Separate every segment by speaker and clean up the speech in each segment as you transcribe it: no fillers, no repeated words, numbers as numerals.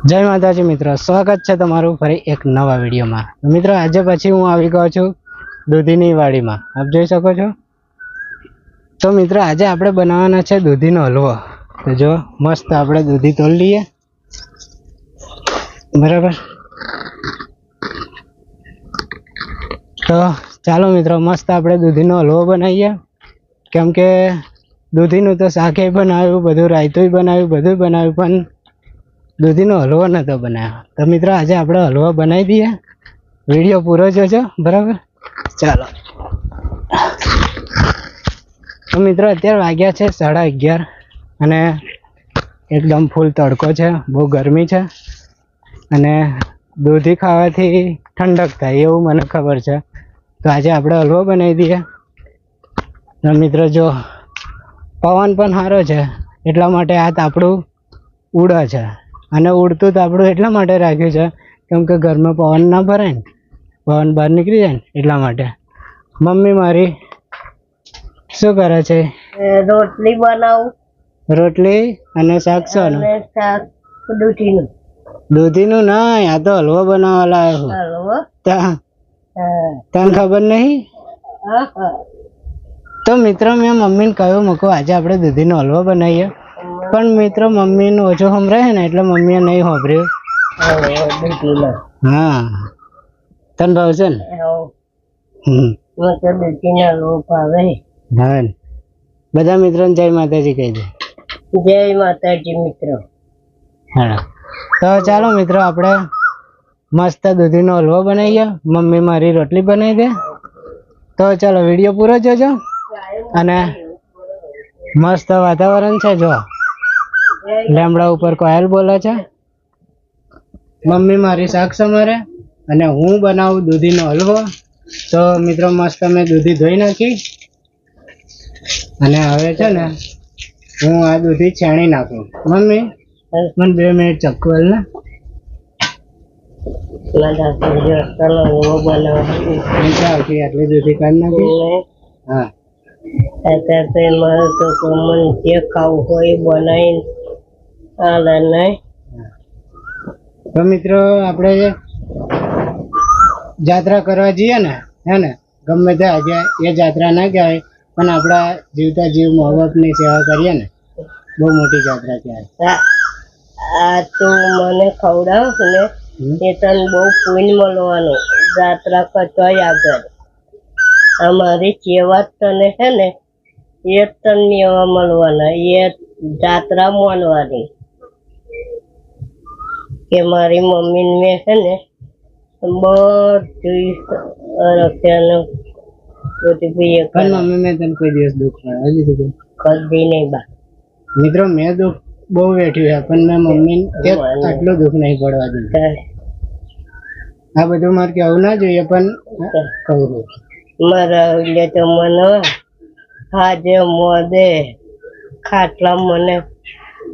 Speaker 1: જય માતાજી મિત્રો, સ્વાગત છે તમારું ફરી એક નવા વિડીયોમાં। મિત્રો આજે પછી હું આવી ગયો છું દૂધીની વાડીમાં, આપ જોઈ શકો છો। તો મિત્રો આજે આપણે બનાવવાના છે દૂધીનો હલવો। તો જો મસ્ત આપણે દૂધી તોડી લઈએ, બરાબર। તો ચાલો મિત્રો મસ્ત આપણે દૂધીનો હલવો બનાવીએ, કેમ કે દૂધીનું તો શાકે બનાવ્યું, બધું રાયતું બનાવ્યું, બધું બનાવ્યું, પણ દૂધીનો હલવો નતો બનાવ્યો। તો મિત્રો આજે આપણે હલવો બનાવી દઈએ, વિડીયો પૂરો જોજો, બરાબર। ચાલો તો મિત્રો અત્યારે વાગ્યા છે 11:30 અને એકદમ ફૂલ તડકો છે, બહુ ગરમી છે અને દૂધી ખાવાથી ઠંડક થાય એવું મને ખબર છે। તો આજે આપણે હલવો બનાવી દઈએ। તો મિત્રો જો પવન પણ સારો છે, એટલા માટે આ તાપડું ઉડે છે, અને ઉડતું તાપડું એટલા માટે રાખ્યું છે કેમ કે ઘરમાં પવન ના ભરાય ને, પવન બહાર નીકળી જાય ને એટલા માટે। મમ્મી મારી શું કરે છે?
Speaker 2: રોટલી બનાવું,
Speaker 1: રોટલી અને શાક છે ને?
Speaker 2: શાક દૂધીનું।
Speaker 1: દૂધીનું ના, આ તો હલવો બનાવવા લાવ્યો છું।
Speaker 2: હલવો?
Speaker 1: તને ખબર નહીં? તો મિત્રો મેં મમ્મીને કહ્યું મૂકો આજે આપણે દૂધીનો હલવો બનાવીએ, પણ મિત્રો મમ્મીનું ઓછું સંભળાય ને એટલે મમ્મીએ નહીં સાંભળ્યું। હા, તને ભાવશે ને? હા, બધા મિત્રોને જય માતાજી કહી દે।
Speaker 2: જય માતાજી મિત્રો।
Speaker 1: હા, તો ચાલો મિત્રો આપણે મસ્ત દૂધીનો હલવો બનાવીએ, મમ્મી મારી રોટલી બનાવી દે। તો ચાલો વિડીયો પૂરો જોજો, અને મસ્ત વાતાવરણ છે, જો લેમડા ઉપર કોયલ બોલે છે, મમ્મી મારી શાક સમારે અને હું બનાવું દૂધીનો હલવો। તો મિત્રો મસ્ત મેં દૂધી ધોઈ નાખી અને હવે છે ને હું આ દૂધી છાણી નાખું। મમ્મી મને 2 મિનિટ ચક્કુ હાલ ને, આટલી દૂધી કાઢી નાખી। હા,
Speaker 2: જે ખાવું હોય બનાવીને હાલે નહીં।
Speaker 1: તો મિત્રો આપણે જાત્રા કરવા જઈએ ને, હે ને, ગમે તે આજે એ જાત્રા ના કહેવાય, પણ આપણા જીવતા જીવ મા બાપની સેવા કરીએ ને, બહુ મોટી જાત્રા કહેવાય।
Speaker 2: આ તું મને ખવડાવ ને એ તને બહુ પુણ્ય મળવાનું, જાત્રા કરતા આગળ અમારી સેવા તને છે ને એ તને એવા મળવાના, એ જાત્રા માનવાની કે મારી મમ્મીને મેં છે ને બધું
Speaker 1: મમ્મી મેં તને કોઈ દિવસ દુઃખ દીધું?
Speaker 2: કદી નહીં બા
Speaker 1: મિત્રો, મેં દુઃખ બહુ વેઠ્યું છે, પણ મેં મમ્મી આટલું દુઃખ નહીં પડવા દીધું। આ બધું મારે કહેવું ના જોઈએ, પણ કહું
Speaker 2: મારા એટલે તો મને આજે મોદે ખાટલા મને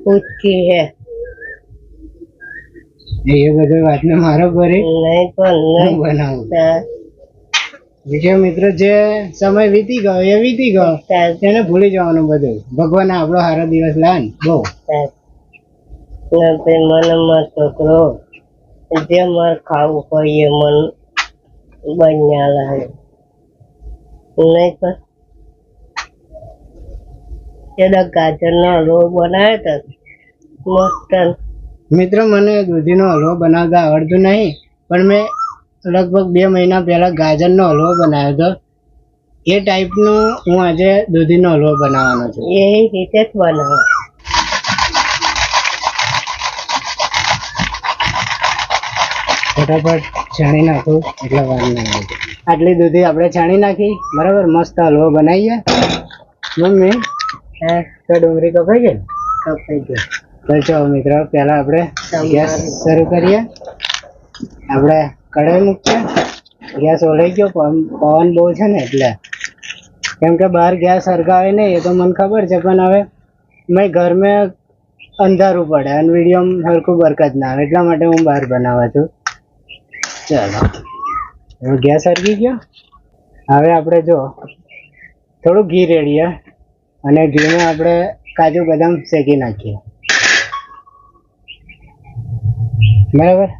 Speaker 2: પૂછી હે
Speaker 1: એ બધી વાતને મારો ભરી
Speaker 2: નહીં પણ
Speaker 1: બનાવું। મિત્રો જે સમય વીતી ગયો એ વીતી ગયો, તેને ભૂલી જવાનું બધું। ભગવાન આપણો સારો દિવસ લાવે ને બહુ।
Speaker 2: મને મારો છોકરો જે મારે ખાવું હોય એ મન બન્યા લાગે નહીં, પણ ગાજરનો હલવો બનાવ્યો તો મસ્ત।
Speaker 1: મિત્રો મને દૂધીનો હલવો બનાવતા આવડતું નહીં, પણ મેં લગભગ 2 મહિના પહેલા ગાજરનો હલવો બનાવ્યો હતો। એ ટાઈપનો હું આજે દૂધીનો હલવો બનાવવાનો છું।
Speaker 2: એ રીતે જ બનાવો।
Speaker 1: ફટાફટ છાણી નાખું એટલે વાર નહીં લાગે। આટલી દૂધી આપણે છાણી નાખી, બરાબર, મસ્ત હલવો બનાવીએ। મમ્મી તો ડુંગળી કપાઈ ગઈ?
Speaker 2: કપાઈ ગઈ।
Speaker 1: તો ચાલો મિત્રો પહેલા આપણે ગેસ શરૂ કરીએ, આપણે કઢાઈ મૂકીએ। ગેસ ઓલાઈ ગયો, પવન બહુ છે ને એટલે, કેમ કે બહાર ગેસ સળગાવે નહીં એ તો મને ખબર છે, પણ હવે મેં ઘરમાં અંધારું પડે અને વિડીયોમાં સરખું બરકત ના આવે, એટલા માટે હું બહાર બનાવવા છું। ચાલો હવે ગેસ સળગી ગયો। હવે આપણે જો થોડું ઘી રેડીએ અને ઘીમાં આપણે કાજુ બદામ શેકી નાખીએ। બરાબર.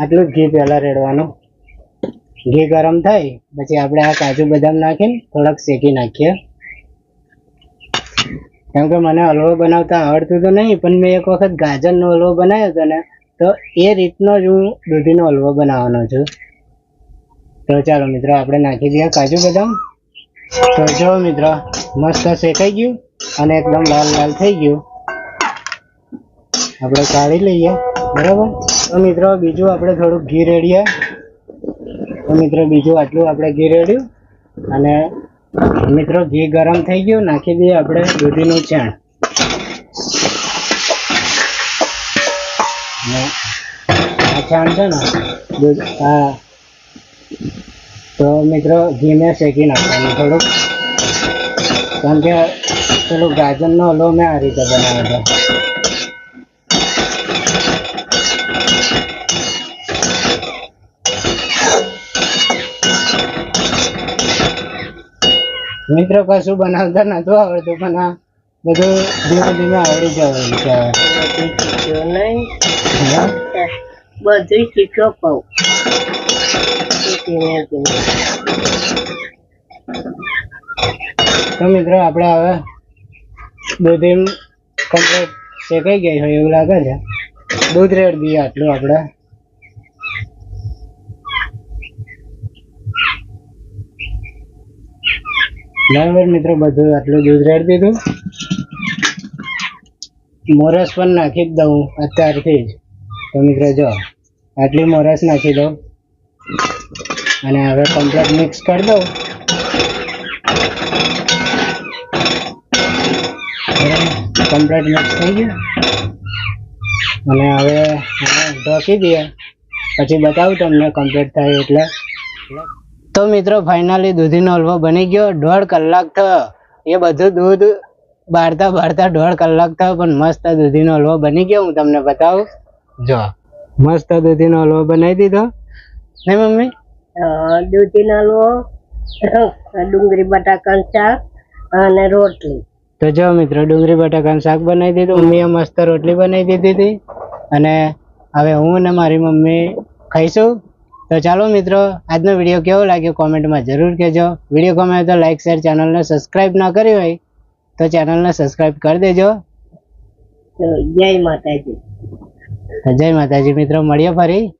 Speaker 1: આટલું જ ઘી પહેલા રેડવાનું. ઘી ગરમ થાય પછી આપણે આ કાજુ બદામ નાખીને થોડાક શેકી નાખીએ. કેમ કે મને હલવો બનાવતા આવડતું તો નહીં, પણ મેં એક વખત ગાજરનો હલવો બનાવ્યો હતો ને, તો એ રીતનો જ હું દૂધીનો હલવો બનાવવાનો છું. તો ચાલો મિત્રો આપણે નાખી દઈએ કાજુ બદામ. તો જો મિત્રો મસ્ત શેકાઈ ગયું અને એકદમ લાલ લાલ થઈ ગયું. આપણે કાઢી લઈએ. બરાબર. તો મિત્રો બીજું આપણે થોડુંક ઘી રેડીએ. તો મિત્રો બીજું આટલું આપણે ઘી રેડ્યું અને મિત્રો ઘી ગરમ થઈ ગયું. નાખી દઈએ આપણે દૂધીનું છાણ. આ છાણ છે ને દૂધ હા. તો મિત્રો ઘીને શેકી નાખવાનું થોડુંક, કારણ કે પેલું ગાજરનો હલવો મેં આ રીતે બનાવ્યો હતો. મિત્રો કશું બનાવતા નતું આવડતું, પણ આ બધું ધીમે ધીમે આવડી જવાનું છે.
Speaker 2: બધું શીખ્યો કહું.
Speaker 1: તો મિત્રો આપણે હવે દૂધી કમ્પ્લીટ શેકાઈ ગઈ હોય એવું લાગે છે. દૂધ રેડ દઈએ આટલું આપણે. બરાબર મિત્રો બધું આટલું દૂધ રેડ દીધું. મોરસ પણ નાખી જ દઉં અત્યારથી જ. તો મિત્રો જો આટલી મોરસ નાખી દઉં અને હવે કમ્પ્લીટ મિક્સ કરી દઉં. કમ્પ્લીટ મિક્સ થઈ ગયું અને હવે ઢોકી દઈએ. પછી બતાવું તમને કમ્પ્લીટ થાય એટલે. તો મિત્રો ફાઇનલી દૂધીનો હલવો બની ગયો. 1.5 કલાક થયો એ બધું દૂધ બાળતા 1.5 કલાક થયો, પણ મસ્ત દૂધીનો હલવો બની ગયો. હું તમને બતાવું. જો મસ્ત દૂધીનો હલવો બનાવી દીધો ને મમ્મી.
Speaker 2: દૂધીનો હલવો, ડુંગળી બટાકાનું શાક અને રોટલી.
Speaker 1: તો જો મિત્રો ડુંગળી બટાકાનું શાક બનાવી દીધું. મમ્મીએ મસ્ત રોટલી બનાવી દીધી હતી અને હવે હું અને મારી મમ્મી ખાઈશું. તો ચાલો મિત્રો આજનો વિડીયો કેવો લાગ્યો કોમેન્ટમાં જરૂર કહેજો. વિડીયો ગમે તો લાઈક શેર, ચેનલને સબસ્ક્રાઈબ ના કરી હોય તો ચેનલને સબસ્ક્રાઈબ કરી દેજો.
Speaker 2: જય માતાજી.
Speaker 1: જય માતાજી મિત્રો, મળીએ ફરી.